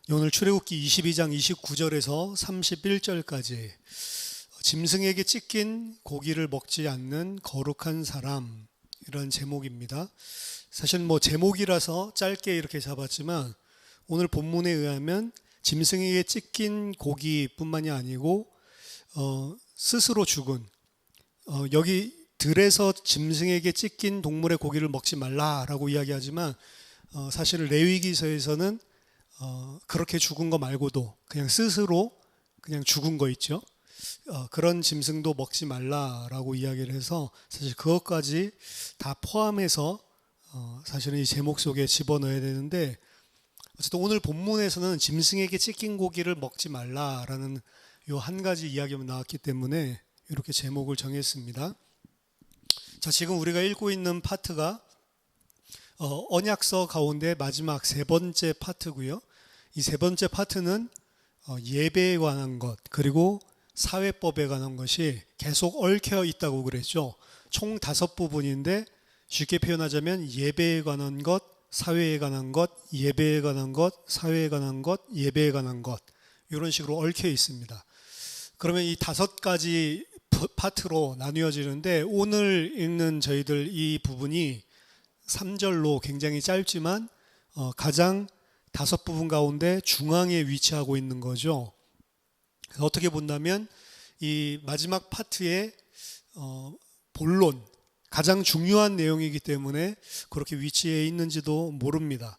오늘 출애굽기 22장 29절에서 31절까지 짐승에게 찢긴 고기를 먹지 않는 거룩한 사람, 이런 제목입니다. 사실 제목이라서 짧게 이렇게 잡았지만 오늘 본문에 의하면 짐승에게 찢긴 고기뿐만이 아니고 스스로 죽은 여기 들에서 짐승에게 찢긴 동물의 고기를 먹지 말라라고 이야기하지만 사실 레위기서에서는 그렇게 죽은 거 말고도 그냥 스스로 그냥 죽은 거 있죠. 그런 짐승도 먹지 말라라고 이야기를 해서 사실 그것까지 다 포함해서 사실은 이 제목 속에 집어넣어야 되는데, 어쨌든 오늘 본문에서는 짐승에게 찢긴 고기를 먹지 말라라는 요 한 가지 이야기만 나왔기 때문에 이렇게 제목을 정했습니다. 자, 지금 우리가 읽고 있는 파트가 언약서 가운데 마지막 세 번째 파트고요. 이 세 번째 파트는 예배에 관한 것, 그리고 사회법에 관한 것이 계속 얽혀 있다고 그랬죠. 총 5부분인데 쉽게 표현하자면 예배에 관한 것, 사회에 관한 것, 예배에 관한 것, 사회에 관한 것, 예배에 관한 것, 이런 식으로 얽혀 있습니다. 그러면 이 5가지 파트로 나뉘어지는데 오늘 읽는 저희들 이 부분이 3절로 굉장히 짧지만 가장 5부분 가운데 중앙에 위치하고 있는 거죠. 그래서 어떻게 본다면 이 마지막 파트의 본론, 가장 중요한 내용이기 때문에 그렇게 위치해 있는지도 모릅니다.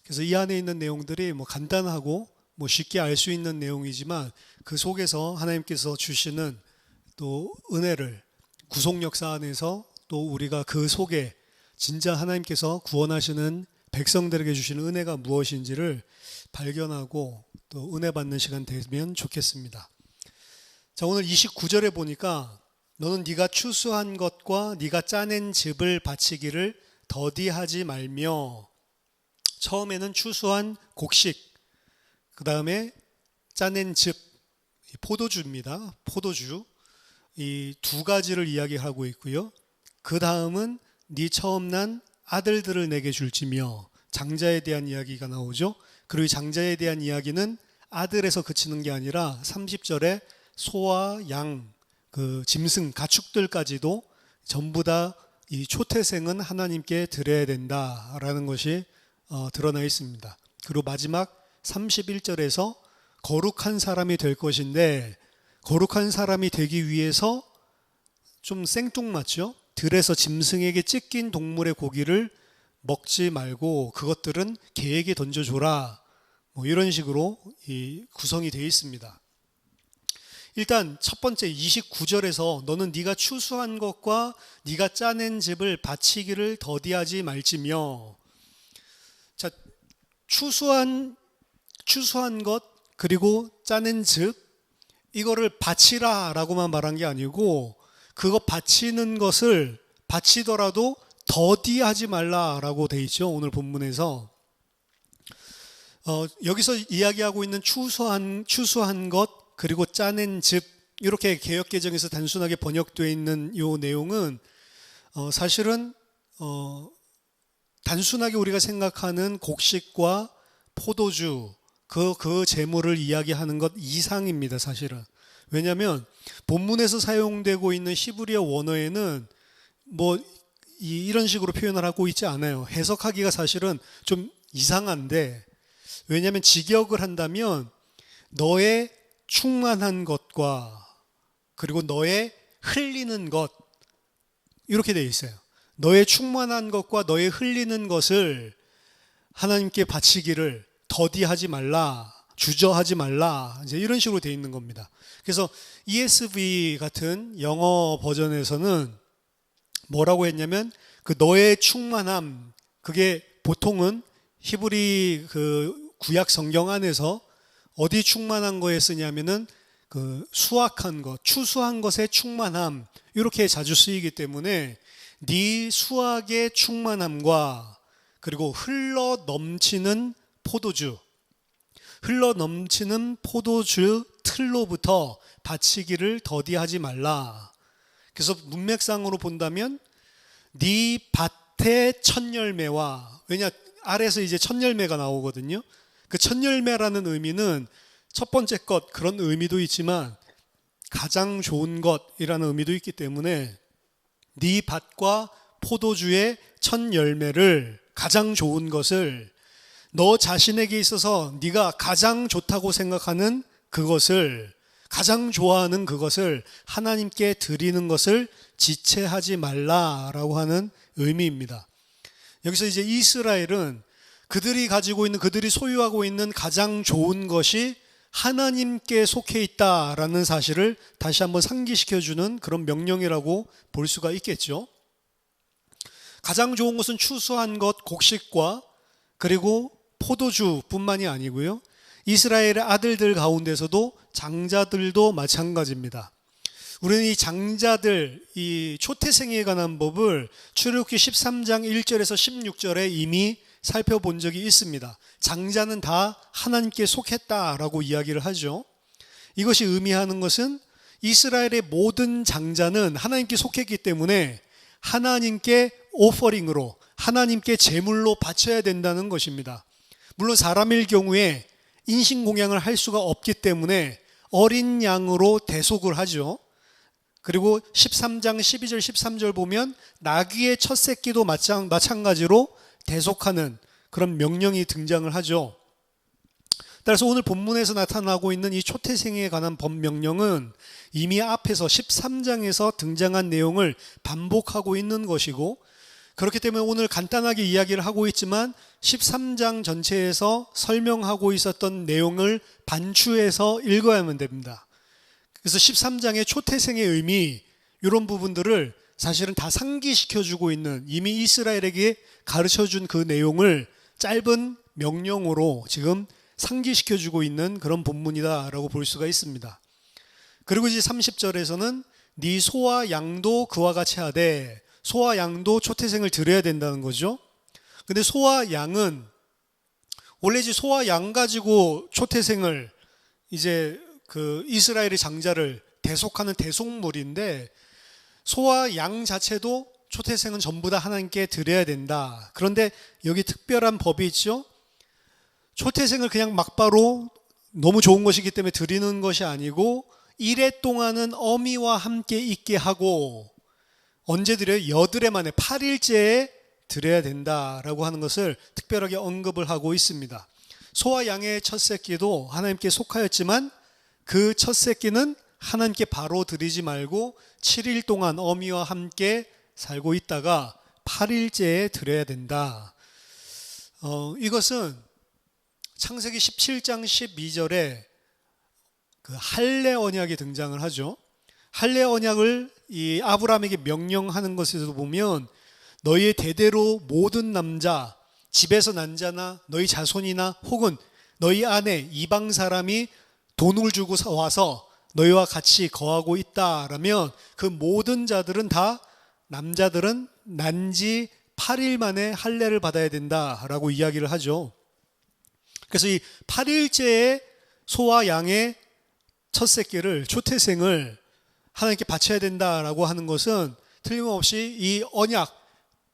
그래서 이 안에 있는 내용들이 간단하고 쉽게 알 수 있는 내용이지만 그 속에서 하나님께서 주시는 또 은혜를, 구속 역사 안에서 또 우리가 그 속에 진짜 하나님께서 구원하시는 백성들에게 주시는 은혜가 무엇인지를 발견하고 또 은혜 받는 시간 되면 좋겠습니다. 자, 오늘 29절에 보니까 너는 네가 추수한 것과 네가 짜낸 즙을 바치기를 더디하지 말며, 처음에는 추수한 곡식, 그 다음에 짜낸 즙, 포도주입니다. 포도주, 이 2가지를 이야기하고 있고요. 그 다음은 네 처음 난 아들들을 내게 줄지며, 장자에 대한 이야기가 나오죠. 그리고 이 장자에 대한 이야기는 아들에서 그치는 게 아니라 30절에 소와 양, 그 짐승, 가축들까지도 전부 다 이 초태생은 하나님께 드려야 된다라는 것이 드러나 있습니다. 그리고 마지막 31절에서 거룩한 사람이 될 것인데, 거룩한 사람이 되기 위해서 좀 생뚱맞죠? 들에서 짐승에게 찢긴 동물의 고기를 먹지 말고 그것들은 개에게 던져줘라, 이런 식으로 이 구성이 되어 있습니다. 일단 첫 번째 29절에서 너는 네가 추수한 것과 네가 짜낸 즙을 바치기를 더디하지 말지며, 자, 추수한 것 그리고 짜낸 즙, 이거를 바치라 라고만 말한 게 아니고 그거 바치는 것을 바치더라도 더디하지 말라라고 돼 있죠. 오늘 본문에서 여기서 이야기하고 있는 추수한 것 그리고 짜낸 즙, 이렇게 개역개정에서 단순하게 번역되어 있는 이 내용은 사실은 단순하게 우리가 생각하는 곡식과 포도주, 그 재물을 이야기하는 것 이상입니다, 사실은. 왜냐하면 본문에서 사용되고 있는 히브리어 원어에는 이런 식으로 표현을 하고 있지 않아요. 해석하기가 사실은 좀 이상한데, 왜냐하면 직역을 한다면 너의 충만한 것과 그리고 너의 흘리는 것, 이렇게 되어 있어요. 너의 충만한 것과 너의 흘리는 것을 하나님께 바치기를 더디하지 말라, 주저하지 말라, 이제 이런 식으로 되어 있는 겁니다. 그래서 ESV 같은 영어 버전에서는 뭐라고 했냐면 그 너의 충만함, 그게 보통은 히브리 그 구약 성경 안에서 어디 충만한 거에 쓰냐면은 그 수확한 것, 추수한 것의 충만함, 이렇게 자주 쓰이기 때문에 네 수확의 충만함과 그리고 흘러 넘치는 포도주 틀로부터 바치기를 더디하지 말라. 그래서 문맥상으로 본다면 네 밭의 첫 열매와, 왜냐 아래서 이제 첫 열매가 나오거든요. 그 첫 열매라는 의미는 첫 번째 것 그런 의미도 있지만 가장 좋은 것이라는 의미도 있기 때문에 네 밭과 포도주의 첫 열매를 가장 좋은 것을 너 자신에게 있어서 네가 가장 좋다고 생각하는 그것을 가장 좋아하는 그것을 하나님께 드리는 것을 지체하지 말라라고 하는 의미입니다. 여기서 이제 이스라엘은 그들이 가지고 있는 그들이 소유하고 있는 가장 좋은 것이 하나님께 속해 있다라는 사실을 다시 한번 상기시켜주는 그런 명령이라고 볼 수가 있겠죠. 가장 좋은 것은 추수한 것, 곡식과 그리고 포도주뿐만이 아니고요. 이스라엘의 아들들 가운데서도 장자들도 마찬가지입니다. 우리는 이 장자들, 이 초태생에 관한 법을 출애굽기 13장 1절에서 16절에 이미 살펴본 적이 있습니다. 장자는 다 하나님께 속했다라고 이야기를 하죠. 이것이 의미하는 것은 이스라엘의 모든 장자는 하나님께 속했기 때문에 하나님께 오퍼링으로 하나님께 제물로 바쳐야 된다는 것입니다. 물론 사람일 경우에 인신공양을 할 수가 없기 때문에 어린 양으로 대속을 하죠. 그리고 13장 12절 13절 보면 나귀의 첫 새끼도 마찬가지로 대속하는 그런 명령이 등장을 하죠. 따라서 오늘 본문에서 나타나고 있는 이 초태생에 관한 법명령은 이미 앞에서 13장에서 등장한 내용을 반복하고 있는 것이고, 그렇기 때문에 오늘 간단하게 이야기를 하고 있지만 13장 전체에서 설명하고 있었던 내용을 반추해서 읽어야만 됩니다. 그래서 13장의 초태생의 의미, 이런 부분들을 사실은 다 상기시켜주고 있는, 이미 이스라엘에게 가르쳐준 그 내용을 짧은 명령으로 지금 상기시켜주고 있는 그런 본문이다라고 볼 수가 있습니다. 그리고 이제 30절에서는 네 소와 양도 그와 같이 하되, 소와 양도 초태생을 드려야 된다는 거죠. 근데 소와 양은 원래 이제 소와 양 가지고 초태생을 이제 그 이스라엘의 장자를 대속하는 대속물인데, 소와 양 자체도 초태생은 전부 다 하나님께 드려야 된다. 그런데 여기 특별한 법이 있죠. 초태생을 그냥 막바로 너무 좋은 것이기 때문에 드리는 것이 아니고 1회 동안은 어미와 함께 있게 하고, 언제 드려요? 여드레 만에 8일째에 드려야 된다라고 하는 것을 특별하게 언급을 하고 있습니다. 소와 양의 첫 새끼도 하나님께 속하였지만 그 첫 새끼는 하나님께 바로 드리지 말고 7일 동안 어미와 함께 살고 있다가 8일째에 드려야 된다. 이것은 창세기 17장 12절에 그 할례 언약이 등장을 하죠. 할례 언약을 이 아브라함에게 명령하는 것에서 보면 너희의 대대로 모든 남자, 집에서 난 자나 너희 자손이나 혹은 너희 안에 이방 사람이 돈을 주고 와서 너희와 같이 거하고 있다라면 그 모든 자들은 다, 남자들은 난지 8일 만에 할례를 받아야 된다라고 이야기를 하죠. 그래서 이 8일째에 소와 양의 첫 새끼를, 초태생을 하나님께 바쳐야 된다라고 하는 것은 틀림없이 이 언약,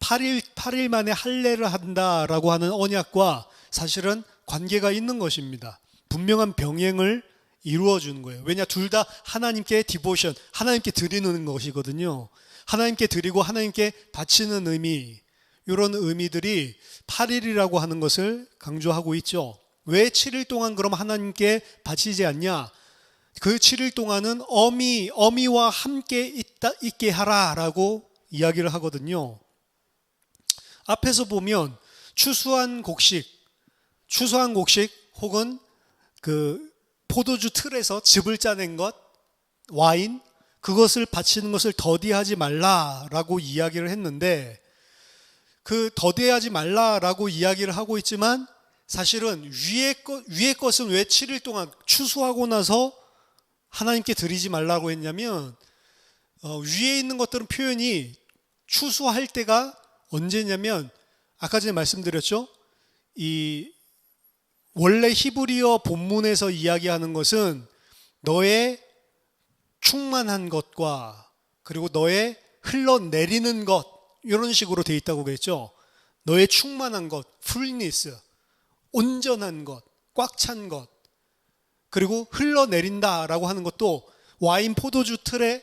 8일 만에 할례를 한다라고 하는 언약과 사실은 관계가 있는 것입니다. 분명한 병행을 이루어 주는 거예요. 왜냐, 둘 다 하나님께 디보션, 하나님께 드리는 것이거든요. 하나님께 드리고 하나님께 바치는 의미, 이런 의미들이 8일이라고 하는 것을 강조하고 있죠. 왜 7일 동안 그럼 하나님께 바치지 않냐? 그 7일 동안은 어미와 함께 있게 하라라고 이야기를 하거든요. 앞에서 보면 추수한 곡식 혹은 그 포도주 틀에서 즙을 짜낸 것, 와인, 그것을 바치는 것을 더디하지 말라라고 이야기를 했는데, 그 더디하지 말라라고 이야기를 하고 있지만 사실은 위의 것은 왜 7일 동안 추수하고 나서 하나님께 드리지 말라고 했냐면, 위에 있는 것들은 표현이 추수할 때가 언제냐면, 아까 전에 말씀드렸죠. 이 원래 히브리어 본문에서 이야기하는 것은 너의 충만한 것과 그리고 너의 흘러내리는 것, 이런 식으로 되어 있다고 그랬죠. 너의 충만한 것, 풀니스, 온전한 것, 꽉 찬 것, 그리고 흘러내린다라고 하는 것도 와인 포도주 틀에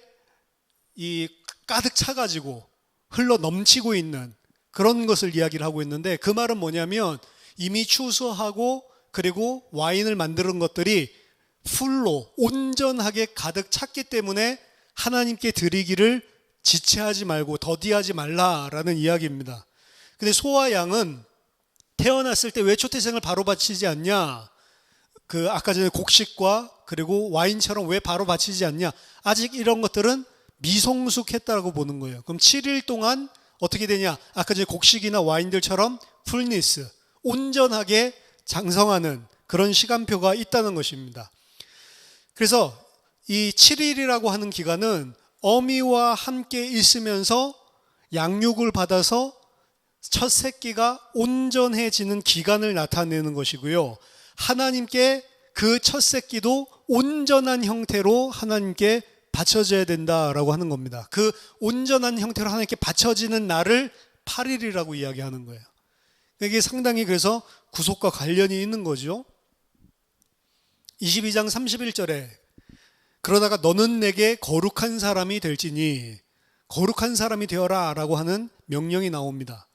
이 가득 차가지고 흘러 넘치고 있는 그런 것을 이야기를 하고 있는데, 그 말은 뭐냐면 이미 추수하고 그리고 와인을 만드는 것들이 풀로 온전하게 가득 찼기 때문에 하나님께 드리기를 지체하지 말고 더디하지 말라라는 이야기입니다. 근데 소와 양은 태어났을 때 왜 초태생을 바로 바치지 않냐? 그 아까 전에 곡식과 그리고 와인처럼 왜 바로 바치지 않냐? 아직 이런 것들은 미성숙했다고 보는 거예요. 그럼 7일 동안 어떻게 되냐? 아까 전에 곡식이나 와인들처럼 풀니스, 온전하게 장성하는 그런 시간표가 있다는 것입니다. 그래서 이 7일이라고 하는 기간은 어미와 함께 있으면서 양육을 받아서 첫 새끼가 온전해지는 기간을 나타내는 것이고요. 하나님께 그 첫 새끼도 온전한 형태로 하나님께 바쳐져야 된다라고 하는 겁니다. 그 온전한 형태로 하나님께 바쳐지는 날을 8일이라고 이야기하는 거예요. 이게 상당히 그래서 구속과 관련이 있는 거죠. 22장 31절에 그러다가 너는 내게 거룩한 사람이 될지니 거룩한 사람이 되어라 라고 하는 명령이 나옵니다.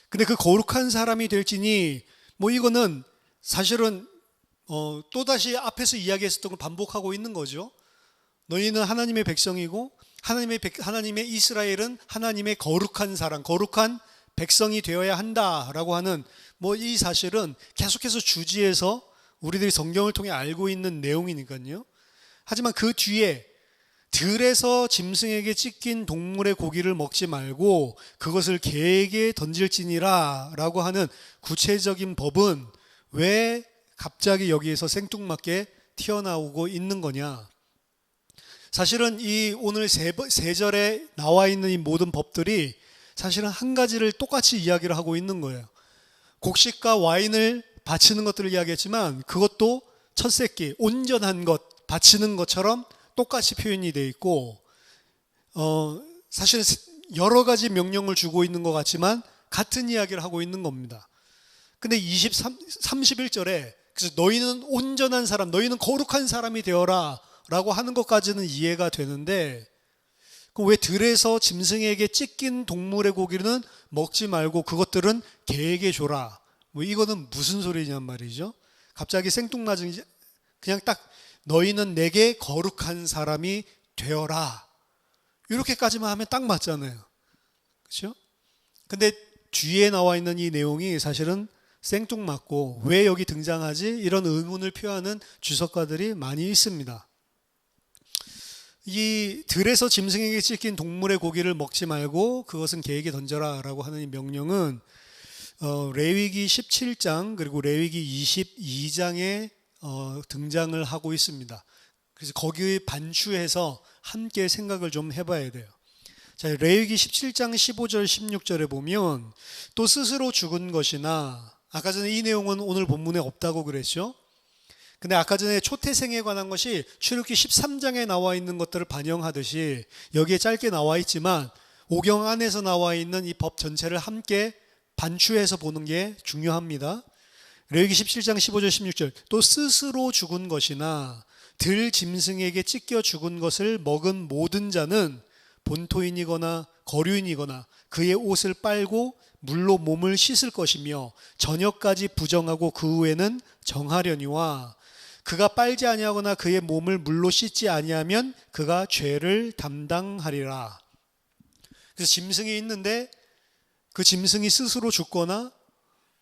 근데 그 거룩한 사람이 될지니 뭐 이거는 사실은 또다시 앞에서 이야기했었던 걸 반복하고 있는 거죠. 너희는 하나님의 백성이고 하나님의 이스라엘은 하나님의 거룩한 사람, 거룩한 백성이 되어야 한다라고 하는 뭐 이 사실은 계속해서 주지에서 우리들이 성경을 통해 알고 있는 내용이니까요. 하지만 그 뒤에 들에서 짐승에게 찢긴 동물의 고기를 먹지 말고 그것을 개에게 던질지니라 라고 하는 구체적인 법은 왜 갑자기 여기에서 생뚱맞게 튀어나오고 있는 거냐? 사실은 이 오늘 세 절에 나와 있는 이 모든 법들이 사실은 한 가지를 똑같이 이야기를 하고 있는 거예요. 곡식과 와인을 바치는 것들을 이야기했지만 그것도 첫 새끼, 온전한 것 바치는 것처럼 똑같이 표현이 되어 있고 사실 여러 가지 명령을 주고 있는 것 같지만 같은 이야기를 하고 있는 겁니다. 근데 31절에 그래서 너희는 온전한 사람, 너희는 거룩한 사람이 되어라 라고 하는 것까지는 이해가 되는데 왜 들에서 짐승에게 찢긴 동물의 고기는 먹지 말고 그것들은 개에게 줘라. 뭐 이거는 무슨 소리냔 말이죠. 갑자기 생뚱맞은 그냥 딱 너희는 내게 거룩한 사람이 되어라. 이렇게까지만 하면 딱 맞잖아요. 그렇죠? 근데 뒤에 나와 있는 이 내용이 사실은 생뚱맞고 왜 여기 등장하지? 이런 의문을 표하는 주석가들이 많이 있습니다. 이 들에서 짐승에게 찢긴 동물의 고기를 먹지 말고 그것은 개에게 던져라 라고 하는 이 명령은 레위기 17장 그리고 레위기 22장에 등장을 하고 있습니다. 그래서 거기에 반추해서 함께 생각을 좀 해봐야 돼요. 자, 레위기 17장 15절 16절에 보면 또 스스로 죽은 것이나 아까 전에 이 내용은 오늘 본문에 없다고 그랬죠. 근데 아까 전에 초태생에 관한 것이 출애굽기 13장에 나와 있는 것들을 반영하듯이 여기에 짧게 나와 있지만 오경 안에서 나와 있는 이 법 전체를 함께 반추해서 보는 게 중요합니다. 레위기 17장 15절 16절 또 스스로 죽은 것이나 들 짐승에게 찢겨 죽은 것을 먹은 모든 자는 본토인이거나 거류인이거나 그의 옷을 빨고 물로 몸을 씻을 것이며 저녁까지 부정하고 그 후에는 정하려니와 그가 빨지 아니하거나 그의 몸을 물로 씻지 아니하면 그가 죄를 담당하리라. 그래서 짐승이 있는데 그 짐승이 스스로 죽거나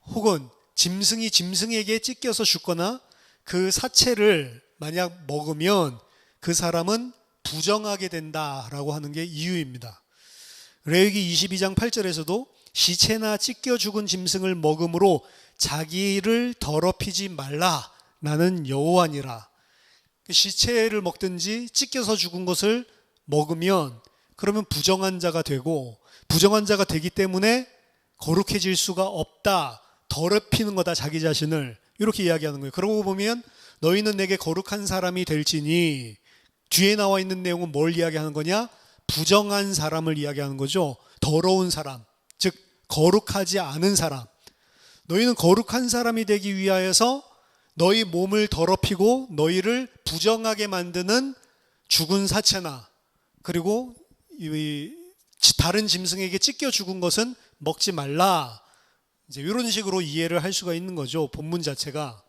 혹은 짐승이 짐승에게 찢겨서 죽거나 그 사체를 만약 먹으면 그 사람은 부정하게 된다라고 하는 게 이유입니다. 레위기 22장 8절에서도 시체나 찢겨 죽은 짐승을 먹음으로 자기를 더럽히지 말라. 나는 여호와니라. 시체를 먹든지 찢겨서 죽은 것을 먹으면 그러면 부정한 자가 되고 부정한 자가 되기 때문에 거룩해질 수가 없다. 더럽히는 거다 자기 자신을. 이렇게 이야기하는 거예요. 그러고 보면 너희는 내게 거룩한 사람이 될지니 뒤에 나와 있는 내용은 뭘 이야기하는 거냐? 부정한 사람을 이야기하는 거죠. 더러운 사람, 즉 거룩하지 않은 사람. 너희는 거룩한 사람이 되기 위하여서 너희 몸을 더럽히고 너희를 부정하게 만드는 죽은 사체나 그리고 이 다른 짐승에게 찢겨 죽은 것은 먹지 말라. 이제 이런 식으로 이해를 할 수가 있는 거죠. 본문 자체가.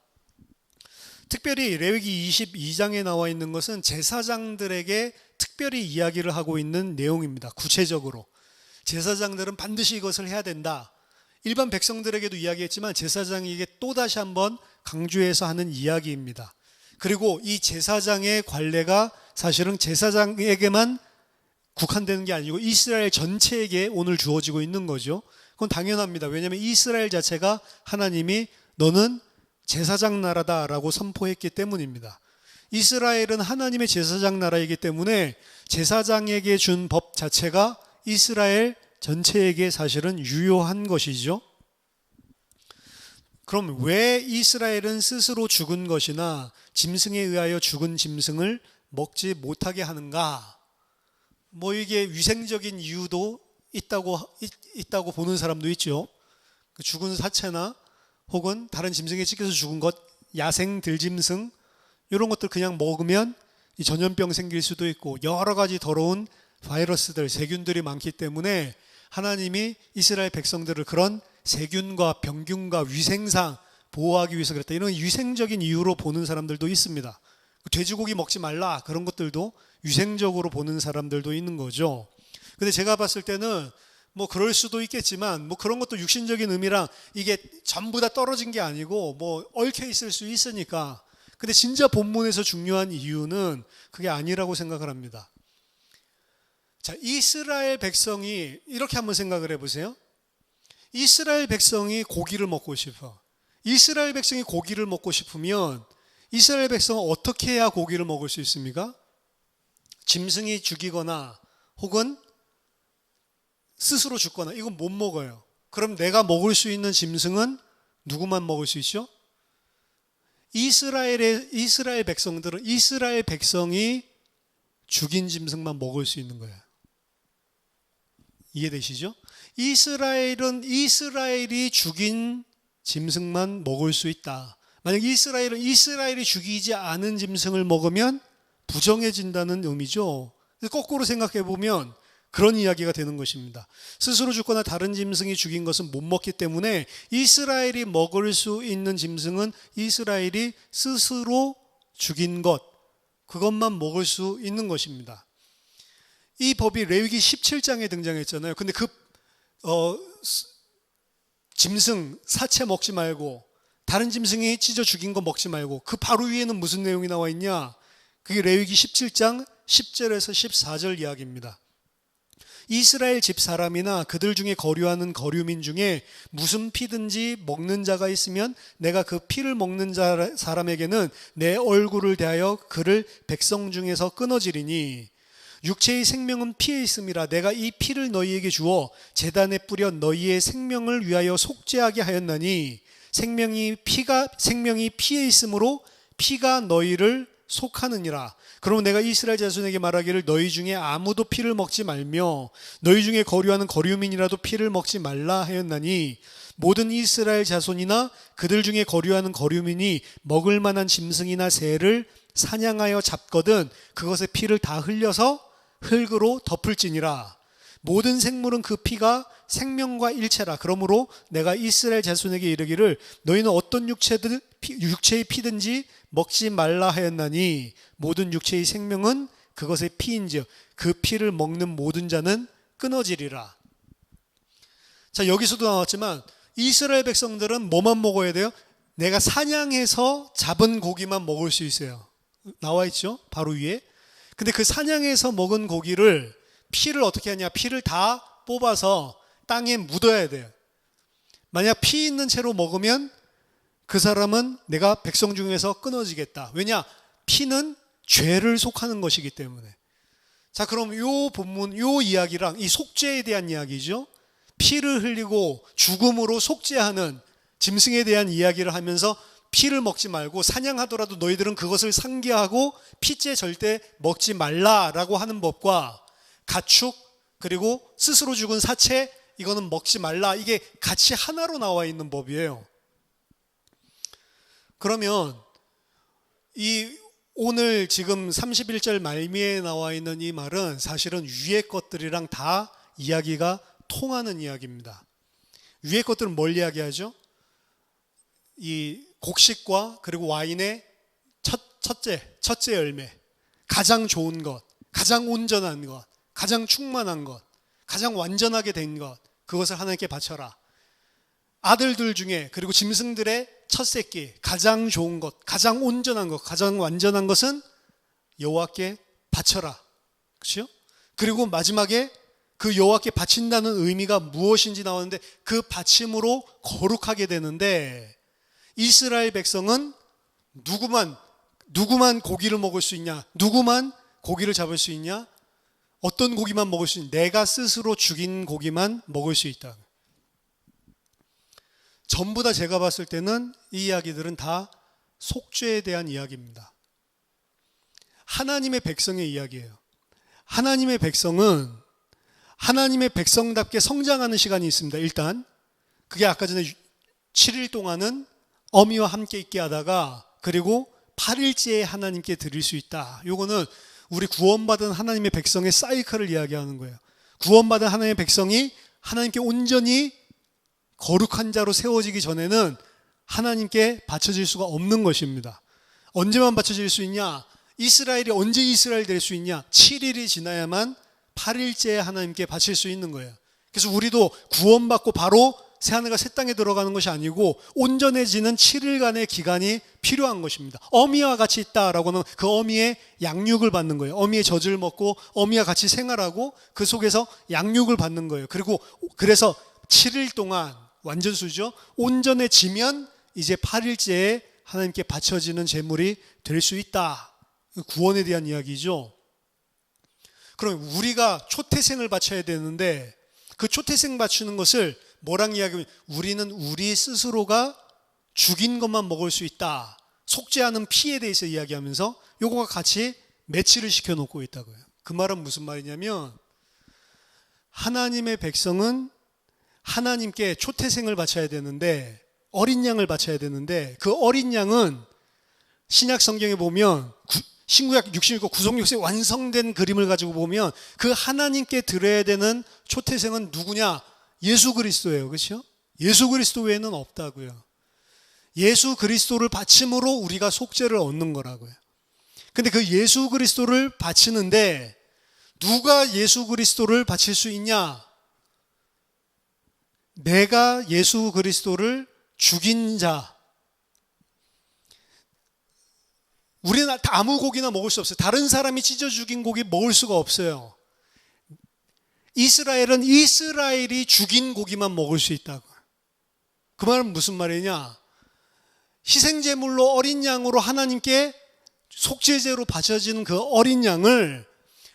특별히 레위기 22장에 나와 있는 것은 제사장들에게 특별히 이야기를 하고 있는 내용입니다. 구체적으로 제사장들은 반드시 이것을 해야 된다. 일반 백성들에게도 이야기했지만 제사장에게 또다시 한번 강조해서 하는 이야기입니다. 그리고 이 제사장의 관례가 사실은 제사장에게만 국한되는 게 아니고 이스라엘 전체에게 오늘 주어지고 있는 거죠. 그건 당연합니다. 왜냐하면 이스라엘 자체가 하나님이 너는 제사장 나라다라고 선포했기 때문입니다. 이스라엘은 하나님의 제사장 나라이기 때문에 제사장에게 준 법 자체가 이스라엘 전체에게 사실은 유효한 것이죠. 그럼 왜 이스라엘은 스스로 죽은 것이나 짐승에 의하여 죽은 짐승을 먹지 못하게 하는가? 이게 위생적인 이유도 있다고 보는 사람도 있죠. 죽은 사체나 혹은 다른 짐승에 찢겨서 죽은 것, 야생 들짐승 이런 것들 그냥 먹으면 이 전염병 생길 수도 있고 여러 가지 더러운 바이러스들, 세균들이 많기 때문에 하나님이 이스라엘 백성들을 그런 세균과 병균과 위생상 보호하기 위해서 그랬다. 이런 위생적인 이유로 보는 사람들도 있습니다. 돼지고기 먹지 말라 그런 것들도 위생적으로 보는 사람들도 있는 거죠. 근데 제가 봤을 때는 그럴 수도 있겠지만 그런 것도 육신적인 의미랑 이게 전부 다 떨어진 게 아니고 얽혀 있을 수 있으니까. 근데 진짜 본문에서 중요한 이유는 그게 아니라고 생각을 합니다. 자, 이스라엘 백성이 이렇게 한번 생각을 해보세요. 이스라엘 백성이 고기를 먹고 싶어. 이스라엘 백성이 고기를 먹고 싶으면 이스라엘 백성은 어떻게 해야 고기를 먹을 수 있습니까? 짐승이 죽이거나 혹은 스스로 죽거나 이건 못 먹어요. 그럼 내가 먹을 수 있는 짐승은 누구만 먹을 수 있죠? 이스라엘 백성들은 이스라엘 백성이 죽인 짐승만 먹을 수 있는 거예요. 이해되시죠? 이스라엘은 이스라엘이 죽인 짐승만 먹을 수 있다. 만약 이스라엘은 이스라엘이 죽이지 않은 짐승을 먹으면 부정해진다는 의미죠. 거꾸로 생각해 보면 그런 이야기가 되는 것입니다. 스스로 죽거나 다른 짐승이 죽인 것은 못 먹기 때문에 이스라엘이 먹을 수 있는 짐승은 이스라엘이 스스로 죽인 것, 그것만 먹을 수 있는 것입니다. 이 법이 레위기 17장에 등장했잖아요. 근데 짐승, 사체 먹지 말고 다른 짐승이 찢어 죽인 거 먹지 말고 그 바로 위에는 무슨 내용이 나와 있냐? 그게 레위기 17장 10절에서 14절 이야기입니다. 이스라엘 집 사람이나 그들 중에 거류하는 거류민 중에 무슨 피든지 먹는 자가 있으면 내가 그 피를 먹는 사람에게는 내 얼굴을 대하여 그를 백성 중에서 끊어지리니 육체의 생명은 피에 있음이라 내가 이 피를 너희에게 주어 제단에 뿌려 너희의 생명을 위하여 속죄하게 하였나니 생명이 피에 있으므로 피가 너희를 속하느니라. 그러면 내가 이스라엘 자손에게 말하기를 너희 중에 아무도 피를 먹지 말며 너희 중에 거류하는 거류민이라도 피를 먹지 말라 하였나니 모든 이스라엘 자손이나 그들 중에 거류하는 거류민이 먹을 만한 짐승이나 새를 사냥하여 잡거든 그것의 피를 다 흘려서 흙으로 덮을지니라. 모든 생물은 그 피가 생명과 일체라. 그러므로 내가 이스라엘 자손에게 이르기를 너희는 어떤 육체의 피든지 먹지 말라 하였나니 모든 육체의 생명은 그것의 피인즉 그 피를 먹는 모든 자는 끊어지리라. 자, 여기서도 나왔지만 이스라엘 백성들은 뭐만 먹어야 돼요? 내가 사냥해서 잡은 고기만 먹을 수 있어요. 나와 있죠? 바로 위에. 근데 그 사냥해서 먹은 고기를 피를 어떻게 하냐? 피를 다 뽑아서 땅에 묻어야 돼요. 만약 피 있는 채로 먹으면 그 사람은 내가 백성 중에서 끊어지겠다. 왜냐? 피는 죄를 속하는 것이기 때문에. 자, 그럼 요 본문, 요 이야기랑 이 속죄에 대한 이야기죠. 피를 흘리고 죽음으로 속죄하는 짐승에 대한 이야기를 하면서 피를 먹지 말고 사냥하더라도 너희들은 그것을 상기하고 피째 절대 먹지 말라라고 하는 법과 가축 그리고 스스로 죽은 사체 이거는 먹지 말라, 이게 같이 하나로 나와 있는 법이에요. 그러면 이 오늘 지금 31절 말미에 나와 있는 이 말은 사실은 위의 것들이랑 다 이야기가 통하는 이야기입니다. 위의 것들은 뭘 이야기하죠? 이 곡식과 그리고 와인의 첫째 열매, 가장 좋은 것, 가장 온전한 것, 가장 충만한 것, 가장 완전하게 된 것, 그것을 하나님께 바쳐라. 아들들 중에 그리고 짐승들의 첫 새끼, 가장 좋은 것, 가장 온전한 것, 가장 완전한 것은 여호와께 바쳐라. 그렇죠? 그리고 마지막에 그 여호와께 바친다는 의미가 무엇인지 나오는데 그 바침으로 거룩하게 되는데 이스라엘 백성은 누구만 고기를 먹을 수 있냐? 누구만 고기를 잡을 수 있냐? 어떤 고기만 먹을 수 있냐? 내가 스스로 죽인 고기만 먹을 수 있다. 전부 다 제가 봤을 때는 이 이야기들은 다 속죄에 대한 이야기입니다. 하나님의 백성의 이야기예요. 하나님의 백성은 하나님의 백성답게 성장하는 시간이 있습니다. 일단 그게 아까 전에 7일 동안은 어미와 함께 있게 하다가 그리고 8일째에 하나님께 드릴 수 있다. 요거는 우리 구원받은 하나님의 백성의 사이클을 이야기하는 거예요. 구원받은 하나님의 백성이 하나님께 온전히 거룩한 자로 세워지기 전에는 하나님께 바쳐질 수가 없는 것입니다. 언제만 바쳐질 수 있냐? 이스라엘이 언제 이스라엘 될 수 있냐? 7일이 지나야만 8일째에 하나님께 바칠 수 있는 거예요. 그래서 우리도 구원받고 바로 새하늘과 새 땅에 들어가는 것이 아니고 온전해지는 7일간의 기간이 필요한 것입니다. 어미와 같이 있다라고는 그 어미의 양육을 받는 거예요. 어미의 젖을 먹고 어미와 같이 생활하고 그 속에서 양육을 받는 거예요. 그리고 그래서 7일 동안 완전수죠. 온전해지면 이제 8일째에 하나님께 바쳐지는 제물이 될 수 있다. 구원에 대한 이야기죠. 그럼 우리가 초태생을 바쳐야 되는데 그 초태생 바치는 것을 뭐랑 이야기하면 우리는 우리 스스로가 죽인 것만 먹을 수 있다. 속죄하는 피에 대해서 이야기하면서 요거가 같이 매치를 시켜놓고 있다고요. 그 말은 무슨 말이냐면 하나님의 백성은 하나님께 초태생을 바쳐야 되는데 어린 양을 바쳐야 되는데 그 어린 양은 신약 성경에 보면 신구약 66권 구속 6세 완성된 그림을 가지고 보면 그 하나님께 드려야 되는 초태생은 누구냐? 예수 그리스도예요. 그렇죠? 예수 그리스도 외에는 없다고요. 예수 그리스도를 바침으로 우리가 속죄를 얻는 거라고요. 근데 그 예수 그리스도를 바치는데 누가 예수 그리스도를 바칠 수 있냐? 내가 예수 그리스도를 죽인 자. 우리는 아무 고기나 먹을 수 없어요. 다른 사람이 찢어 죽인 고기 먹을 수가 없어요. 이스라엘은 이스라엘이 죽인 고기만 먹을 수 있다고. 그 말은 무슨 말이냐? 희생제물로 어린 양으로 하나님께 속죄제로 바쳐지는 그 어린 양을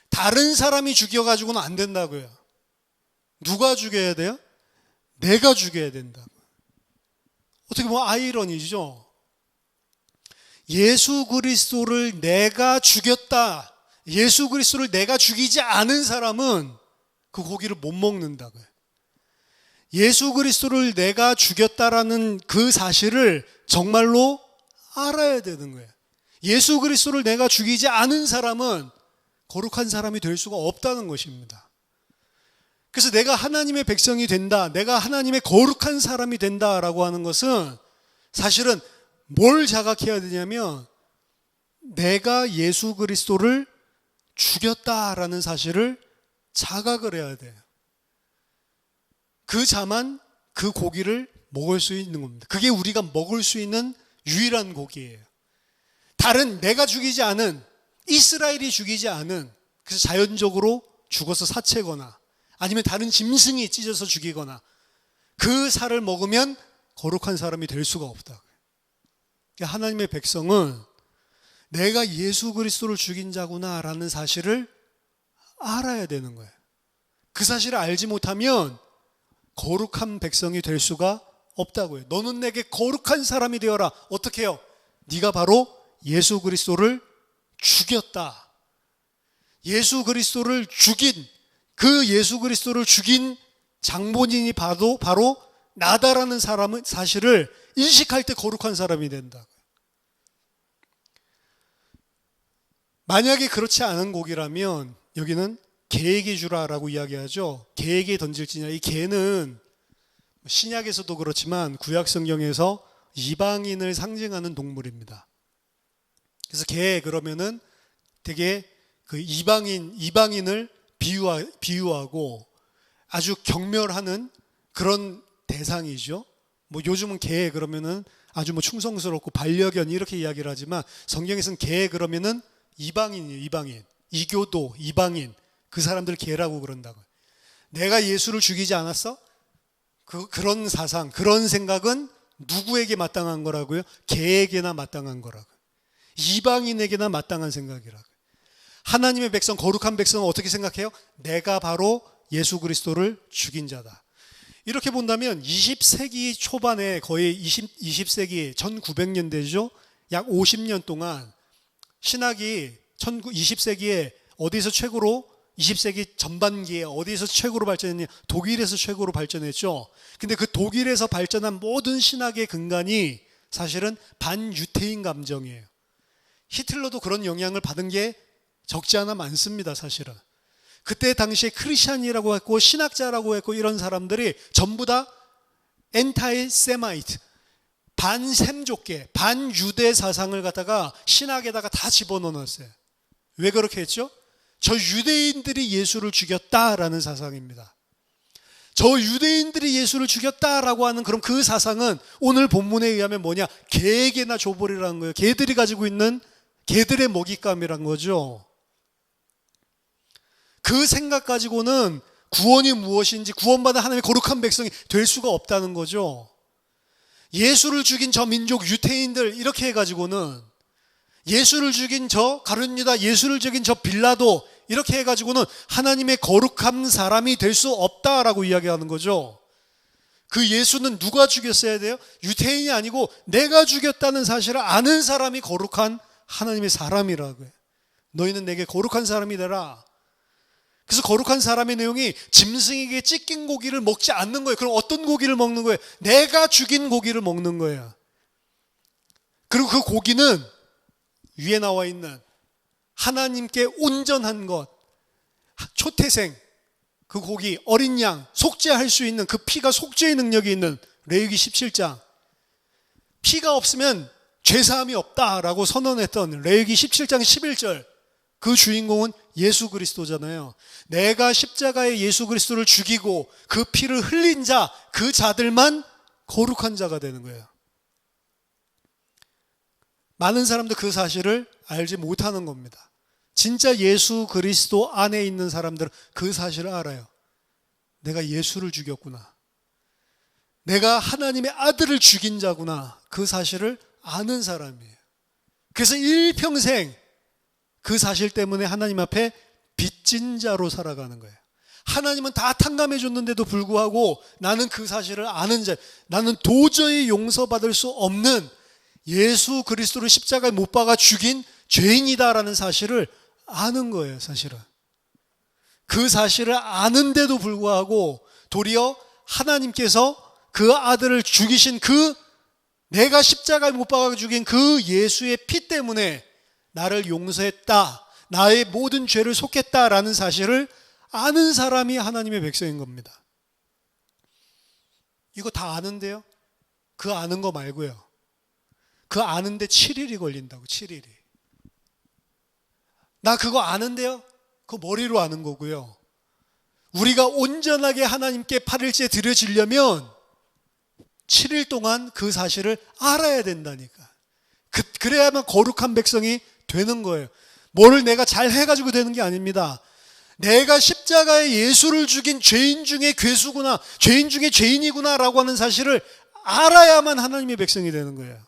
다른 사람이 죽여가지고는 안 된다고요. 누가 죽여야 돼요? 내가 죽여야 된다고. 어떻게 보면 아이러니죠. 예수 그리스도를 내가 죽였다. 예수 그리스도를 내가 죽이지 않은 사람은 그 고기를 못 먹는다고요. 예수 그리스도를 내가 죽였다라는 그 사실을 정말로 알아야 되는 거예요. 예수 그리스도를 내가 죽이지 않은 사람은 거룩한 사람이 될 수가 없다는 것입니다. 그래서 내가 하나님의 백성이 된다, 내가 하나님의 거룩한 사람이 된다라고 하는 것은 사실은 뭘 자각해야 되냐면 내가 예수 그리스도를 죽였다라는 사실을 자각을 해야 돼요. 그 자만 그 고기를 먹을 수 있는 겁니다. 그게 우리가 먹을 수 있는 유일한 고기예요. 다른 내가 죽이지 않은, 이스라엘이 죽이지 않은, 그래서 자연적으로 죽어서 사체거나 아니면 다른 짐승이 찢어서 죽이거나 그 살을 먹으면 거룩한 사람이 될 수가 없다. 하나님의 백성은 내가 예수 그리스도를 죽인 자구나라는 사실을 알아야 되는 거예요. 그 사실을 알지 못하면 거룩한 백성이 될 수가 없다고요. 너는 내게 거룩한 사람이 되어라. 어떻게 해요? 네가 바로 예수 그리스도를 죽였다. 예수 그리스도를 죽인, 그 예수 그리스도를 죽인 장본인이 바로 나다라는 사실을 인식할 때 거룩한 사람이 된다. 만약에 그렇지 않은 곡이라면 여기는 개에게 주라라고 이야기하죠. 개에게 던질지냐. 이 개는 신약에서도 그렇지만 구약 성경에서 이방인을 상징하는 동물입니다. 그래서 개 그러면은 되게 그 이방인을 비유하고 아주 경멸하는 그런 대상이죠. 뭐 요즘은 개 그러면은 아주 뭐 충성스럽고 반려견 이렇게 이야기를 하지만 성경에서는 개 그러면은 이방인이에요. 이방인, 이교도, 이방인 그 사람들 개라고 그런다고요. 내가 예수를 죽이지 않았어? 그런 사상, 그런 생각은 누구에게 마땅한 거라고요? 개에게나 마땅한 거라고요. 이방인에게나 마땅한 생각이라고요. 하나님의 백성, 거룩한 백성은 어떻게 생각해요? 내가 바로 예수 그리스도를 죽인 자다. 이렇게 본다면 20세기 초반에 거의 20세기 1900년대죠. 약 50년 동안 신학이 20세기에 어디서 최고로 20세기 전반기에 어디서 최고로 발전했냐? 독일에서 최고로 발전했죠. 근데 그 독일에서 발전한 모든 신학의 근간이 사실은 반유태인 감정이에요. 히틀러도 그런 영향을 받은 게 적지 않아 많습니다, 사실은. 그때 당시에 크리스찬이라고 했고 신학자라고 했고 이런 사람들이 전부 다 엔타이 세마이트, 반샘족계, 반유대 사상을 갖다가 신학에다가 다 집어넣었어요. 왜 그렇게 했죠? 저 유대인들이 예수를 죽였다라는 사상입니다. 저 유대인들이 예수를 죽였다라고 하는 그럼 그 사상은 오늘 본문에 의하면 뭐냐? 개에게나 줘버리라는 거예요. 개들이 가지고 있는 개들의 먹잇감이란 거죠. 그 생각 가지고는 구원이 무엇인지 구원받은 하나님의 거룩한 백성이 될 수가 없다는 거죠. 예수를 죽인 저 민족 유태인들 이렇게 해가지고는 예수를 죽인 저 가룟유다, 예수를 죽인 저 빌라도 이렇게 해가지고는 하나님의 거룩한 사람이 될 수 없다라고 이야기하는 거죠. 그 예수는 누가 죽였어야 돼요? 유태인이 아니고 내가 죽였다는 사실을 아는 사람이 거룩한 하나님의 사람이라고 해요. 너희는 내게 거룩한 사람이 되라. 그래서 거룩한 사람의 내용이 짐승에게 찢긴 고기를 먹지 않는 거예요. 그럼 어떤 고기를 먹는 거예요? 내가 죽인 고기를 먹는 거예요. 그리고 그 고기는 위에 나와 있는 하나님께 온전한 것, 초태생, 그 고기, 어린 양, 속죄할 수 있는 그 피가 속죄의 능력이 있는 레위기 17장. 피가 없으면 죄사함이 없다라고 선언했던 레위기 17장 11절. 그 주인공은 예수 그리스도잖아요. 내가 십자가에 예수 그리스도를 죽이고 그 피를 흘린 자, 그 자들만 거룩한 자가 되는 거예요. 많은 사람들 그 사실을 알지 못하는 겁니다. 진짜 예수 그리스도 안에 있는 사람들은 그 사실을 알아요. 내가 예수를 죽였구나. 내가 하나님의 아들을 죽인 자구나. 그 사실을 아는 사람이에요. 그래서 일평생 그 사실 때문에 하나님 앞에 빚진 자로 살아가는 거예요. 하나님은 다 탕감해 줬는데도 불구하고 나는 그 사실을 아는 자, 나는 도저히 용서받을 수 없는 예수 그리스도를 십자가에 못 박아 죽인 죄인이다라는 사실을 아는 거예요, 사실은. 그 사실을 아는데도 불구하고 도리어 하나님께서 그 아들을 죽이신 그 내가 십자가에 못 박아 죽인 그 예수의 피 때문에 나를 용서했다, 나의 모든 죄를 속했다라는 사실을 아는 사람이 하나님의 백성인 겁니다. 이거 다 아는데요? 그 아는 거 말고요. 그 아는데 7일이 걸린다고, 7일이. 나 그거 아는데요? 그거 머리로 아는 거고요. 우리가 온전하게 하나님께 8일째 드려지려면 7일 동안 그 사실을 알아야 된다니까. 그래야만 거룩한 백성이 되는 거예요. 뭐를 내가 잘 해가지고 되는 게 아닙니다. 내가 십자가에 예수를 죽인 죄인 중에 괴수구나, 죄인 중에 죄인이구나 라고 하는 사실을 알아야만 하나님의 백성이 되는 거예요.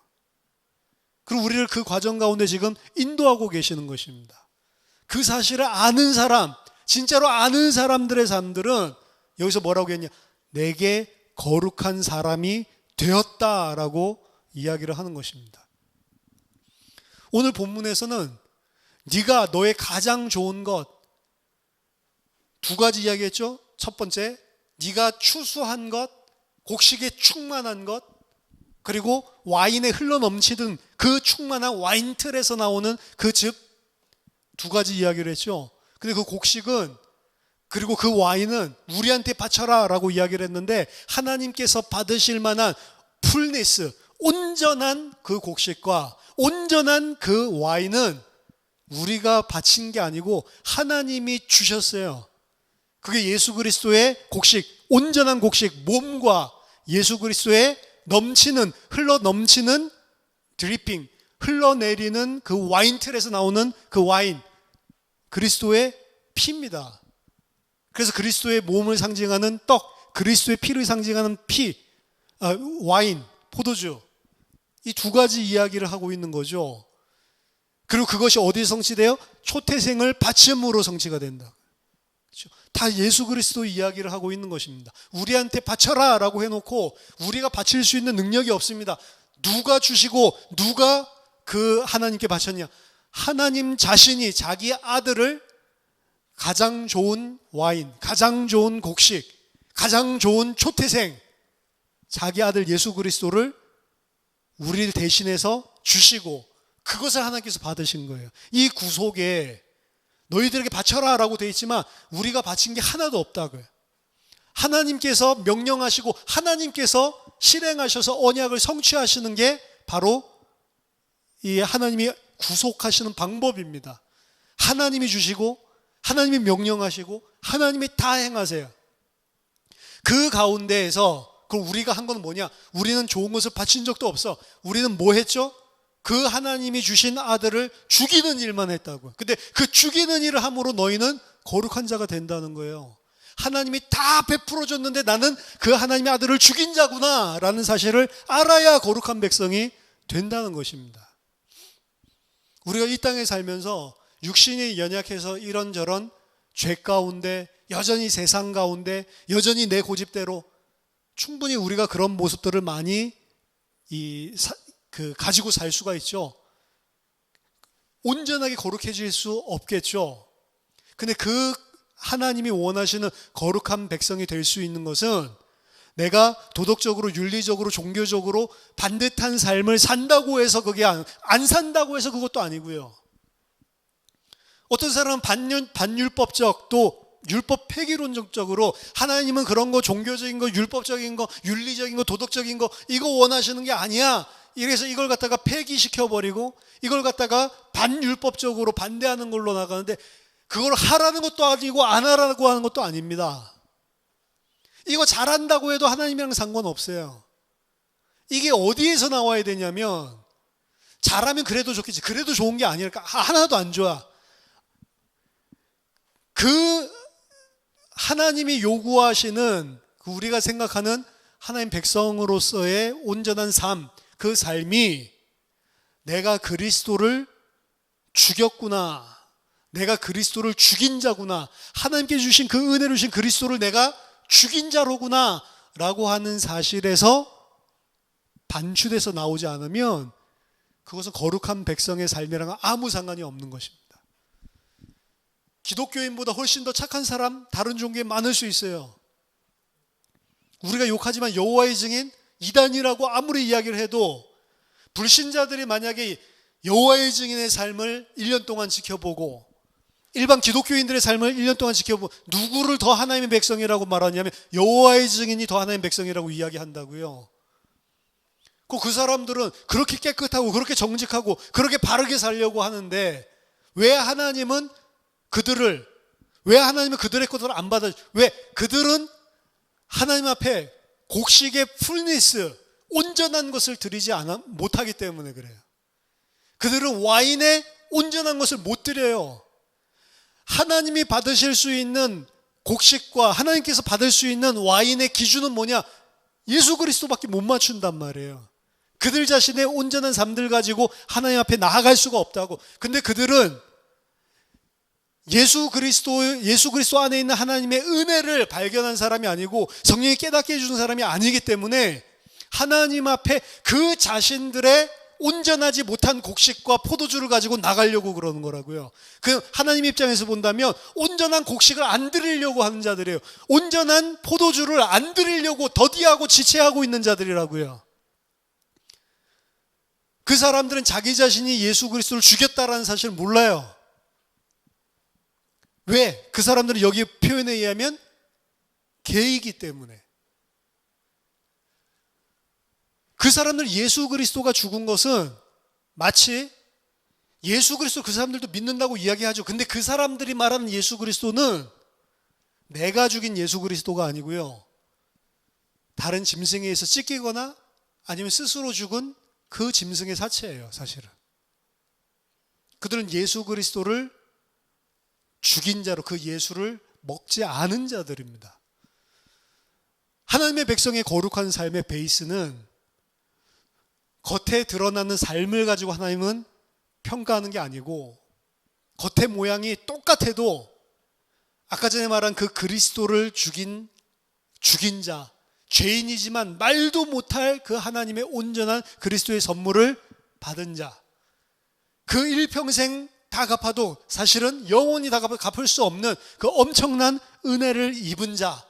그리고 우리를 그 과정 가운데 지금 인도하고 계시는 것입니다. 그 사실을 아는 사람, 진짜로 아는 사람들의 삶들은 여기서 뭐라고 했냐? 내게 거룩한 사람이 되었다라고 이야기를 하는 것입니다. 오늘 본문에서는 네가 너의 가장 좋은 것 두 가지 이야기했죠. 첫 번째, 네가 추수한 것, 곡식에 충만한 것, 그리고 와인에 흘러넘치던 그 충만한 와인틀에서 나오는 그 즙, 두 가지 이야기를 했죠. 근데 그 곡식은, 그리고 그 와인은 우리한테 바쳐라 라고 이야기를 했는데, 하나님께서 받으실 만한 풀니스, 온전한 그 곡식과 온전한 그 와인은 우리가 바친 게 아니고 하나님이 주셨어요. 그게 예수 그리스도의 곡식, 온전한 곡식, 몸과 예수 그리스도의 넘치는, 흘러 넘치는 드리핑, 흘러내리는 그 와인틀에서 나오는 그 와인, 그리스도의 피입니다. 그래서 그리스도의 몸을 상징하는 떡, 그리스도의 피를 상징하는 와인, 포도주, 이 두 가지 이야기를 하고 있는 거죠. 그리고 그것이 어디에 성취돼요? 초태생을 바침으로 성취가 된다. 그렇죠? 다 예수 그리스도 이야기를 하고 있는 것입니다. 우리한테 바쳐라 라고 해놓고 우리가 바칠 수 있는 능력이 없습니다. 누가 주시고 누가 그 하나님께 바쳤냐? 하나님 자신이 자기 아들을 가장 좋은 와인, 가장 좋은 곡식, 가장 좋은 초태생, 자기 아들 예수 그리스도를 우리를 대신해서 주시고 그것을 하나님께서 받으신 거예요. 이 구속에 너희들에게 바쳐라 라고 되어 있지만 우리가 바친 게 하나도 없다고요. 하나님께서 명령하시고 하나님께서 실행하셔서 언약을 성취하시는 게 바로 이 하나님이 구속하시는 방법입니다. 하나님이 주시고 하나님이 명령하시고 하나님이 다 행하세요. 그 가운데에서 그럼 우리가 한 건 뭐냐? 우리는 좋은 것을 바친 적도 없어. 우리는 뭐 했죠? 그 하나님이 주신 아들을 죽이는 일만 했다고요. 근데 그 죽이는 일을 함으로 너희는 거룩한 자가 된다는 거예요. 하나님이 다 베풀어 줬는데 나는 그 하나님의 아들을 죽인 자구나 라는 사실을 알아야 거룩한 백성이 된다는 것입니다. 우리가 이 땅에 살면서 육신이 연약해서 이런저런 죄 가운데, 여전히 세상 가운데, 여전히 내 고집대로 충분히 우리가 그런 모습들을 많이 가지고 살 수가 있죠. 온전하게 거룩해질 수 없겠죠. 근데 그 하나님이 원하시는 거룩한 백성이 될 수 있는 것은 내가 도덕적으로, 윤리적으로, 종교적으로 반듯한 삶을 산다고 해서 그게 안 산다고 해서 그것도 아니고요. 어떤 사람은 반율법적 또 율법 폐기론적으로 하나님은 그런 거, 종교적인 거, 율법적인 거, 윤리적인 거, 도덕적인 거 이거 원하시는 게 아니야. 이래서 이걸 갖다가 폐기시켜버리고 이걸 갖다가 반율법적으로 반대하는 걸로 나가는데 그걸 하라는 것도 아니고 안 하라고 하는 것도 아닙니다. 이거 잘한다고 해도 하나님이랑 상관없어요. 이게 어디에서 나와야 되냐면 잘하면 그래도 좋겠지. 그래도 좋은 게 아니랄까. 하나도 안 좋아. 그 하나님이 요구하시는 우리가 생각하는 하나님 백성으로서의 온전한 삶, 그 삶이 내가 그리스도를 죽였구나, 내가 그리스도를 죽인 자구나, 하나님께 주신 그 은혜를 주신 그리스도를 내가 죽인 자로구나 라고 하는 사실에서 반추돼서 나오지 않으면 그것은 거룩한 백성의 삶이랑은 아무 상관이 없는 것입니다. 기독교인보다 훨씬 더 착한 사람 다른 종교에 많을 수 있어요. 우리가 욕하지만 여호와의 증인, 이단이라고 아무리 이야기를 해도 불신자들이 만약에 여호와의 증인의 삶을 1년 동안 지켜보고 일반 기독교인들의 삶을 1년 동안 지켜보고 누구를 더 하나님의 백성이라고 말하냐면 여호와의 증인이 더 하나님의 백성이라고 이야기한다고요. 그 사람들은 그렇게 깨끗하고 그렇게 정직하고 그렇게 바르게 살려고 하는데 왜 하나님은 그들의 것을 안 받아? 왜? 그들은 하나님 앞에 곡식의 풀니스, 온전한 것을 드리지 못하기 때문에 그래요. 그들은 와인의 온전한 것을 못 드려요. 하나님이 받으실 수 있는 곡식과 하나님께서 받을 수 있는 와인의 기준은 뭐냐? 예수 그리스도밖에 못 맞춘단 말이에요. 그들 자신의 온전한 삶들 가지고 하나님 앞에 나아갈 수가 없다고. 근데 그들은 예수 그리스도 안에 있는 하나님의 은혜를 발견한 사람이 아니고 성령이 깨닫게 해주는 사람이 아니기 때문에 하나님 앞에 그 자신들의 온전하지 못한 곡식과 포도주를 가지고 나가려고 그러는 거라고요. 그 하나님 입장에서 본다면 온전한 곡식을 안 드리려고 하는 자들이에요. 온전한 포도주를 안 드리려고 더디하고 지체하고 있는 자들이라고요. 그 사람들은 자기 자신이 예수 그리스도를 죽였다라는 사실을 몰라요. 왜? 그 사람들은 여기 표현에 의하면 개이기 때문에. 그 사람들 예수 그리스도가 죽은 것은 마치 예수 그리스도 그 사람들도 믿는다고 이야기하죠. 근데 그 사람들이 말하는 예수 그리스도는 내가 죽인 예수 그리스도가 아니고요. 다른 짐승에 의해서 찢기거나 아니면 스스로 죽은 그 짐승의 사체예요, 사실은. 그들은 예수 그리스도를 죽인 자로 그 예수를 먹지 않은 자들입니다. 하나님의 백성의 거룩한 삶의 베이스는 겉에 드러나는 삶을 가지고 하나님은 평가하는 게 아니고 겉의 모양이 똑같아도 아까 전에 말한 그 그리스도를 죽인 자, 죄인이지만 말도 못할 그 하나님의 온전한 그리스도의 선물을 받은 자, 그 일평생 다 갚아도 사실은 영원히 다 갚을 수 없는 그 엄청난 은혜를 입은 자,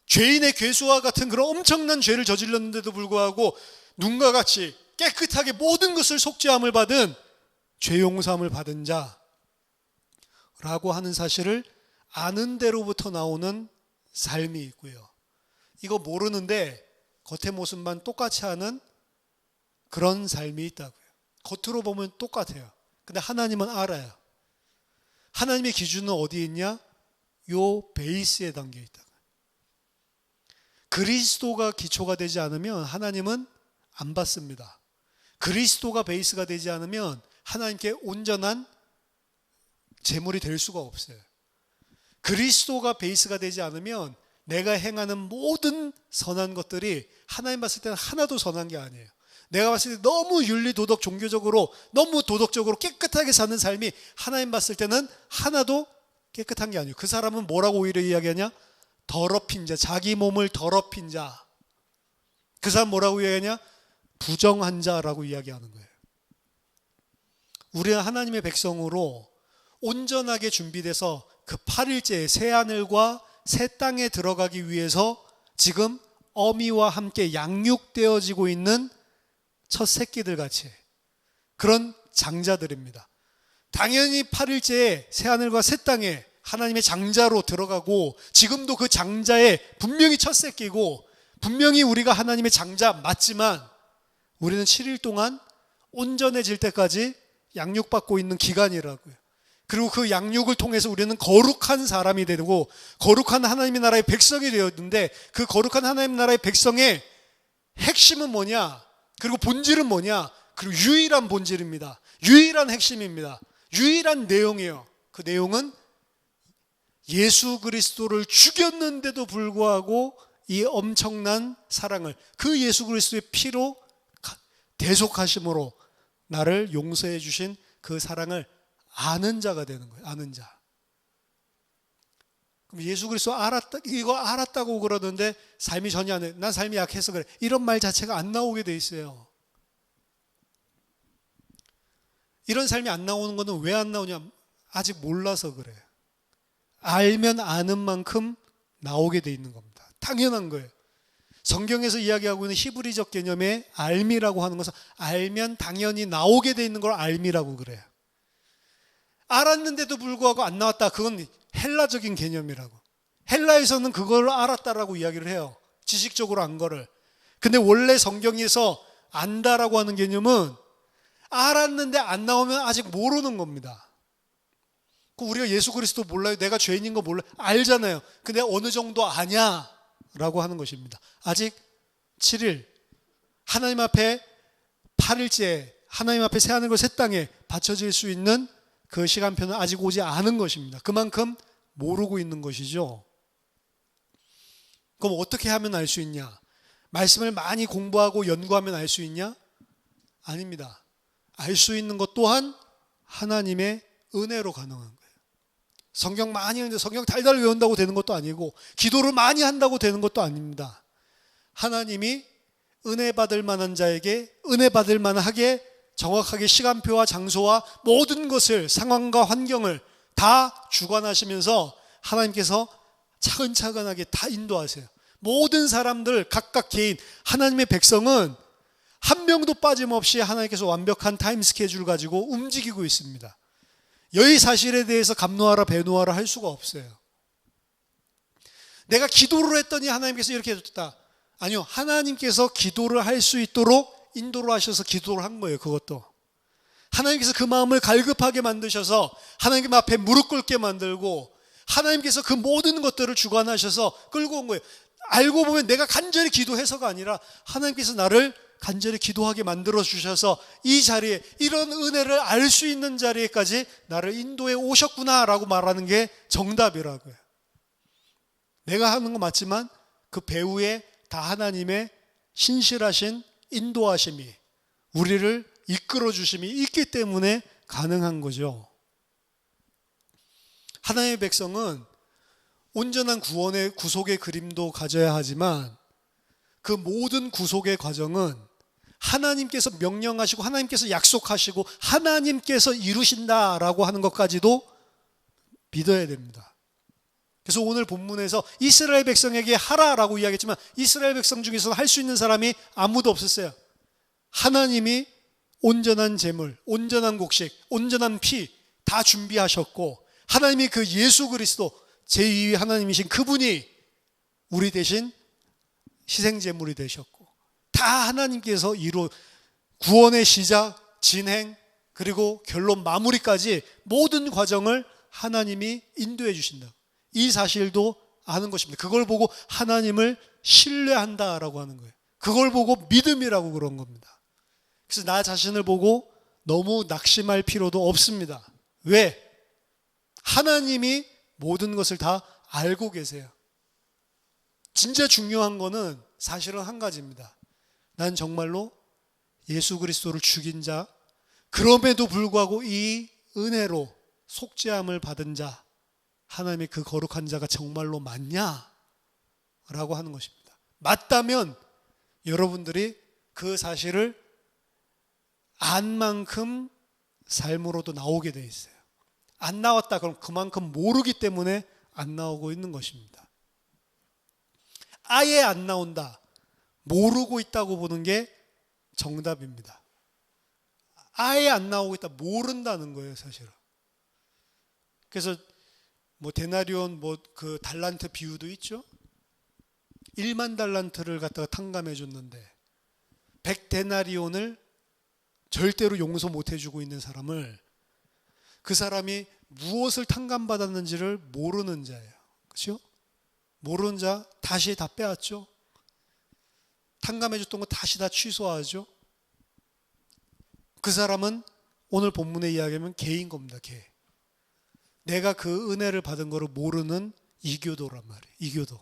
죄인의 괴수와 같은 그런 엄청난 죄를 저질렀는데도 불구하고 눈과 같이 깨끗하게 모든 것을 속죄함을 받은 죄 용서함을 받은 자라고 하는 사실을 아는 데로부터 나오는 삶이 있고요. 이거 모르는데 겉의 모습만 똑같이 하는 그런 삶이 있다고요. 겉으로 보면 똑같아요. 근데 하나님은 알아요. 하나님의 기준은 어디에 있냐? 요 베이스에 담겨 있다고요. 그리스도가 기초가 되지 않으면 하나님은 안 받습니다. 그리스도가 베이스가 되지 않으면 하나님께 온전한 제물이 될 수가 없어요. 그리스도가 베이스가 되지 않으면 내가 행하는 모든 선한 것들이 하나님 봤을 때는 하나도 선한 게 아니에요. 내가 봤을 때 너무 윤리, 도덕, 종교적으로 너무 도덕적으로 깨끗하게 사는 삶이 하나님 봤을 때는 하나도 깨끗한 게 아니에요. 그 사람은 뭐라고 오히려 이야기하냐? 더럽힌 자, 자기 몸을 더럽힌 자. 그 사람 뭐라고 이야기하냐? 부정한 자라고 이야기하는 거예요. 우리는 하나님의 백성으로 온전하게 준비돼서 그 8일째 새하늘과 새 땅에 들어가기 위해서 지금 어미와 함께 양육되어지고 있는 첫 새끼들 같이 그런 장자들입니다. 당연히 8일째에 새하늘과 새 땅에 하나님의 장자로 들어가고 지금도 그 장자에 분명히 첫 새끼고 분명히 우리가 하나님의 장자 맞지만 우리는 7일 동안 온전해질 때까지 양육받고 있는 기간이라고요. 그리고 그 양육을 통해서 우리는 거룩한 사람이 되고 거룩한 하나님의 나라의 백성이 되었는데 그 거룩한 하나님 나라의 백성의 핵심은 뭐냐? 그리고 본질은 뭐냐? 그리고 유일한 본질입니다. 유일한 핵심입니다. 유일한 내용이에요. 그 내용은 예수 그리스도를 죽였는데도 불구하고 이 엄청난 사랑을 그 예수 그리스도의 피로 대속하심으로 나를 용서해 주신 그 사랑을 아는 자가 되는 거예요. 아는 자. 그럼 예수 그리스도 이거 알았다고 그러는데 삶이 전혀 안 해. 난 삶이 약해서 그래. 이런 말 자체가 안 나오게 돼 있어요. 이런 삶이 안 나오는 거는 왜 안 나오냐? 아직 몰라서 그래요. 알면 아는 만큼 나오게 돼 있는 겁니다. 당연한 거예요. 성경에서 이야기하고 있는 히브리적 개념의 알미라고 하는 것은 알면 당연히 나오게 돼 있는 걸 알미라고 그래요. 알았는데도 불구하고 안 나왔다. 그건 헬라적인 개념이라고. 헬라에서는 그걸 알았다라고 이야기를 해요. 지식적으로 안 거를. 근데 원래 성경에서 안다라고 하는 개념은 알았는데 안 나오면 아직 모르는 겁니다. 우리가 예수 그리스도 몰라요? 내가 죄인인 거 몰라요? 알잖아요. 근데 어느 정도 아냐? 라고 하는 것입니다. 아직 7일 하나님 앞에 8일째 하나님 앞에 새하늘과 새 땅에 바쳐질 수 있는 그 시간표는 아직 오지 않은 것입니다. 그만큼 모르고 있는 것이죠. 그럼 어떻게 하면 알 수 있냐? 말씀을 많이 공부하고 연구하면 알 수 있냐? 아닙니다. 알 수 있는 것 또한 하나님의 은혜로 가능한 거예요. 성경 많이 읽는데 성경 달달 외운다고 되는 것도 아니고 기도를 많이 한다고 되는 것도 아닙니다. 하나님이 은혜 받을 만한 자에게 은혜 받을 만하게 정확하게 시간표와 장소와 모든 것을 상황과 환경을 다 주관하시면서 하나님께서 차근차근하게 다 인도하세요. 모든 사람들 각각 개인 하나님의 백성은 한 명도 빠짐없이 하나님께서 완벽한 타임 스케줄 가지고 움직이고 있습니다. 이 사실에 대해서 감노하라 배노하라 할 수가 없어요. 내가 기도를 했더니 하나님께서 이렇게 해줬다. 아니요, 하나님께서 기도를 할 수 있도록 인도를 하셔서 기도를 한 거예요. 그것도 하나님께서 그 마음을 갈급하게 만드셔서 하나님 앞에 무릎 꿇게 만들고 하나님께서 그 모든 것들을 주관하셔서 끌고 온 거예요. 알고 보면 내가 간절히 기도해서가 아니라 하나님께서 나를 간절히 기도하게 만들어 주셔서 이 자리에, 이런 은혜를 알 수 있는 자리에까지 나를 인도해 오셨구나라고 말하는 게 정답이라고요. 내가 하는 거 맞지만 그 배후에 다 하나님의 신실하신 인도하심이, 우리를 이끌어 주심이 있기 때문에 가능한 거죠. 하나님의 백성은 온전한 구원의 구속의 그림도 가져야 하지만 그 모든 구속의 과정은 하나님께서 명령하시고 하나님께서 약속하시고 하나님께서 이루신다라고 하는 것까지도 믿어야 됩니다. 그래서 오늘 본문에서 이스라엘 백성에게 하라라고 이야기했지만 이스라엘 백성 중에서 할 수 있는 사람이 아무도 없었어요. 하나님이 온전한 제물, 온전한 곡식, 온전한 피 다 준비하셨고 하나님이 그 예수 그리스도 제2위 하나님이신 그분이 우리 대신 희생제물이 되셨고 다 하나님께서 구원의 시작, 진행, 그리고 결론 마무리까지 모든 과정을 하나님이 인도해 주신다. 이 사실도 아는 것입니다. 그걸 보고 하나님을 신뢰한다라고 하는 거예요. 그걸 보고 믿음이라고 그런 겁니다. 그래서 나 자신을 보고 너무 낙심할 필요도 없습니다. 왜? 하나님이 모든 것을 다 알고 계세요. 진짜 중요한 거는 사실은 한 가지입니다. 난 정말로 예수 그리스도를 죽인 자, 그럼에도 불구하고 이 은혜로 속죄함을 받은 자, 하나님의 그 거룩한 자가 정말로 맞냐? 라고 하는 것입니다. 맞다면 여러분들이 그 사실을 안 만큼 삶으로도 나오게 돼 있어요. 안 나왔다 그럼 그만큼 모르기 때문에 안 나오고 있는 것입니다. 아예 안 나온다, 모르고 있다고 보는 게 정답입니다. 아예 안 나오고 있다, 모른다는 거예요, 사실은. 그래서 데나리온 그 달란트 비유도 있죠. 1만 달란트를 갖다가 탕감해 줬는데 100데나리온을 절대로 용서 못 해주고 있는 사람을, 그 사람이 무엇을 탕감받았는지를 모르는 자예요. 그렇죠? 모르는 자 다시 다 빼앗죠. 탕감해 줬던 거 다시 다 취소하죠. 그 사람은 오늘 본문의 이야기하면 개인 겁니다. 개. 내가 그 은혜를 받은 거를 모르는 이교도란 말이에요. 이교도.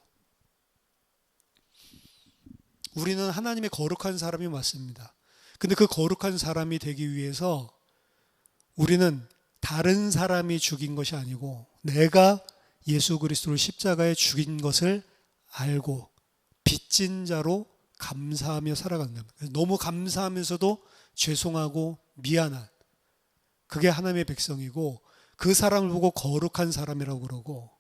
우리는 하나님의 거룩한 사람이 맞습니다. 근데 그 거룩한 사람이 되기 위해서 우리는 다른 사람이 죽인 것이 아니고 내가 예수 그리스도를 십자가에 죽인 것을 알고 빚진 자로 감사하며 살아간다. 너무 감사하면서도 죄송하고 미안한, 그게 하나님의 백성이고, 그 사람을 보고 거룩한 사람이라고 그러고,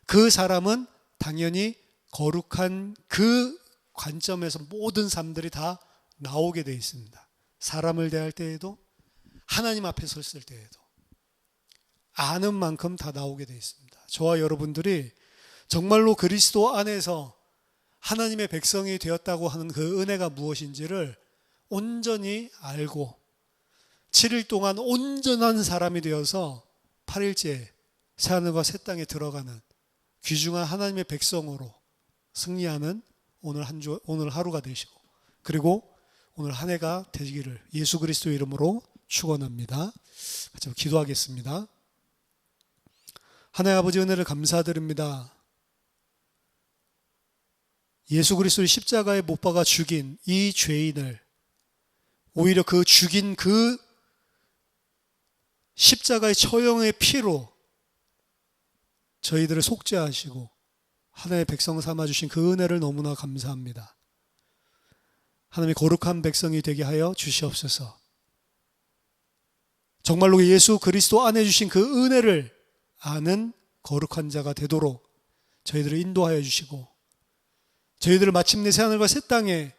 그 사람은 당연히 거룩한 그 관점에서 모든 삶들이 다 나오게 되어 있습니다. 사람을 대할 때에도 하나님 앞에 섰을 때에도 아는 만큼 다 나오게 되어 있습니다. 저와 여러분들이 정말로 그리스도 안에서 하나님의 백성이 되었다고 하는 그 은혜가 무엇인지를 온전히 알고 7일 동안 온전한 사람이 되어서 8일째 새하늘과 새 땅에 들어가는 귀중한 하나님의 백성으로 승리하는 오늘 하루가 되시고, 그리고 오늘 한 해가 되기를 예수 그리스도 이름으로 축원합니다. 같이 기도하겠습니다. 하나님 아버지, 은혜를 감사드립니다. 예수 그리스도를 십자가에 못 박아 죽인 이 죄인을 오히려 그 죽인 그 십자가의 처형의 피로 저희들을 속죄하시고 하나님의 백성 삼아주신 그 은혜를 너무나 감사합니다. 하나님의 거룩한 백성이 되게 하여 주시옵소서. 정말로 예수 그리스도 안에 주신 그 은혜를 아는 거룩한 자가 되도록 저희들을 인도하여 주시고, 저희들을 마침내 새하늘과 새 땅에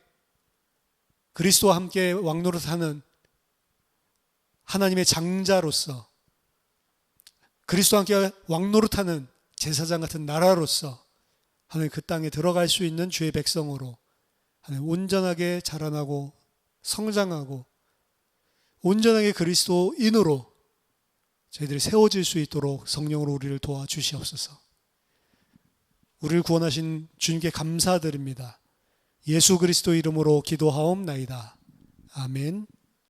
그리스도와 함께 왕노릇하는 하나님의 장자로서 그리스도와 함께 왕노릇하는 제사장 같은 나라로서 하나님 그 땅에 들어갈 수 있는 주의 백성으로 하나님 온전하게 자라나고 성장하고 온전하게 그리스도인으로 저희들이 세워질 수 있도록 성령으로 우리를 도와주시옵소서. 우리를 구원하신 주님께 감사드립니다. 예수 그리스도 이름으로 기도하옵나이다. 아멘.